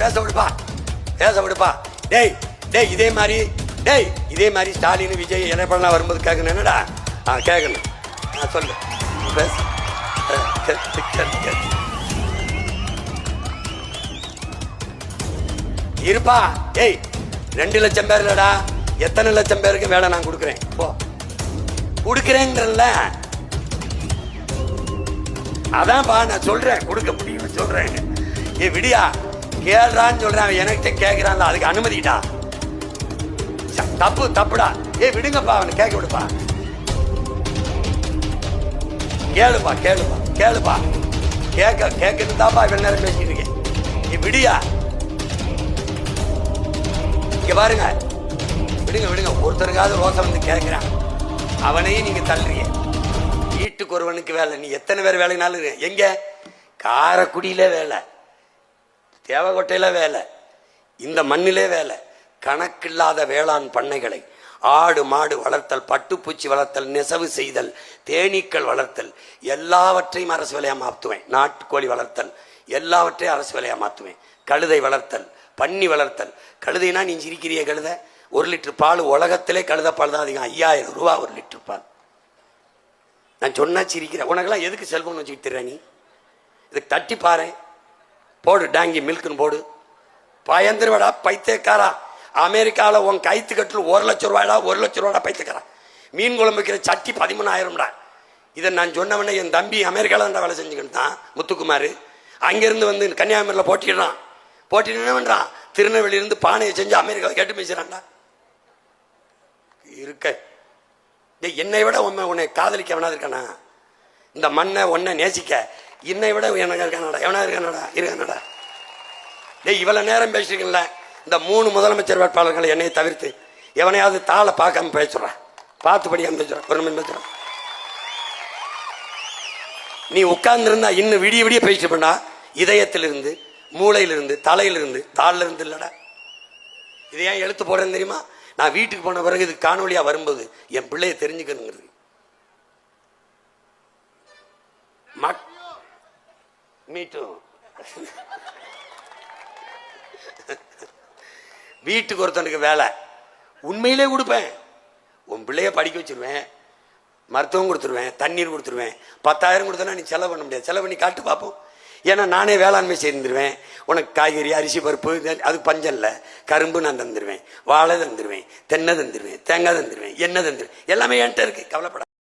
பேச விடுப்பா. டேய் டேய் இதே மாதிரி ஸ்டாலின் விஜய் எடப்பாடிலாம் வரும்போது கேட்கணும். என்னடா கேட்கணும். சொல்லு பேச. இருப்பா. ஏய் 2 லட்சம் பேர் இல்லடா, எத்தனை லட்சம் பேருக்கு வேலை நான் கொடுக்குறேன். போ கொடுக்குறேங்கல்ல, அதான்ப்பா நான் சொல்றேன். கொடுக்க முடியும்னு சொல்றேன். ஏ விடியா கேள்றான்னு சொல்றேன். எனக்கிட்ட கேட்கிறான்ல, அதுக்கு அனுமதிட்டா. தப்புடா. ஏ விடுங்கப்பா, அவனை கேட்க விடுப்பா. கேளுப்பா. கேட்கறதுதாப்பா இவ்வளவு நேரம் பேசிட்டு இருக்கேன். நீ விடியா. இங்க பாருங்க, விடுங்க. ஒருத்தருக்காவது ரோசம் வந்து கேட்கிறான், அவனையும் நீங்க தள்ளுறீங்க. வீட்டுக்கு ஒருவனுக்கு வேலை. நீ எத்தனை பேர் வேலைனாலும் எங்க காரைக்குடியில வேலை, தேவகோட்டையில வேலை, இந்த மண்ணிலே வேலை. கணக்கில்லாத வேளாண் பண்ணைகளை, ஆடு மாடு வளர்த்தல், பட்டுப்பூச்சி வளர்த்தல், நெசவு செய்தல், தேனீக்கள் வளர்த்தல், எல்லாவற்றையும் அரசு வேலையா மாற்றுவேன். நாட்டுக்கோழி வளர்த்தல் எல்லாவற்றையும் அரசு வேலையா மாற்றுவேன். கழுதை வளர்த்தல், பன்னி வளர்த்தல். கழுதைனா நீ சிரிக்கிறிய கழுதை. 1 லிட்டர் பால் உலகத்திலே கழுத பால் தான் அதிகம். 5000 ரூபா 1 லிட்டர் பால். நான் சொன்னா சிரிக்கிறேன். உனக்கெல்லாம் எதுக்கு செல்போன் வச்சுக்கிட்டு திர? நீ இதுக்கு தட்டி பாரு, போடு டாங்கி மில்க்குன்னு போடு. பயந்துருவாடா பைத்தியக்காரா. அமெரிக்காவில் உன் கைத்து கட்டில் 1 லட்சம் ரூபாடா, 1 லட்சம் ரூபாடா பைத்தியக்காரா. மீன் குழம்பு வைக்கிற சட்டி 13,000. இதை நான் சொன்னவனே என் தம்பி அமெரிக்காவில் தான் வேலை செஞ்சுக்கிட்டு தான், முத்துக்குமார். அங்கேருந்து வந்து கன்னியாகுமரியில் போட்டிடுறான். போட்டிட்டு என்ன பண்ணுறான், திருநெல்வேலியிலிருந்து பானையை செஞ்சு அமெரிக்காவை கேட்டு பேசுகிறான்டா. இருக்க என்னை விட உன்னை காதலிக்க வேணாது இருக்கானா? இந்த மண்ணை ஒன்னை நேசிக்க என்னை விட எனக்கு இருக்கானடா? எவனா இருக்கானடா? டேய் இவ்வளவு நேரம் பேசிருக்கல. இந்த 3 முதலமைச்சர் வேட்பாளர்களை என்னை தவிர்த்து எவனையாவது தாளை பார்க்காம பேசுறான், பார்த்து படிக்காம பேசுறான், ஒரு நிமிஷம் பேசுறான். நீ உட்கார்ந்து இருந்தா இன்னும் விடிய பேசிட்டு பண்ணா, இதயத்திலிருந்து, மூளையிலிருந்து, தலையிலிருந்து, தாள்ல இருந்து இல்லடா. இதை ஏன் எழுத்து போடுறேன்னு தெரியுமா? நான் வீட்டுக்கு போன பிறகு இது காணொலியா வரும்போது என் பிள்ளைய தெரிஞ்சுக்கணுங்கிறது. மீட்டும் வீட்டுக்கு ஒருத்தனுக்கு வேலை உண்மையிலே கொடுப்பேன். உன் பிள்ளைய படிக்க வச்சிருவேன், மருத்துவம் கொடுத்துருவேன், தண்ணீர் கொடுத்துருவேன். 10,000 கொடுத்தனா நீ செலவு பண்ண முடியாது. செலவு பண்ணி காட்டு பார்ப்போம். ஏன்னா நானே வேளாண்மை செய்திருவேன். உனக்கு காய்கறி, அரிசி, பருப்பு, அது பஞ்சம் இல்லை. கரும்பு நான் தந்துடுவேன், வாழை தந்துடுவேன், தென்னை தந்துடுவேன், தேங்காய் தந்துடுவேன், எண்ணெய் தந்துடுவேன். எல்லாமே என்கிட்ட இருக்கு, கவலைப்பட.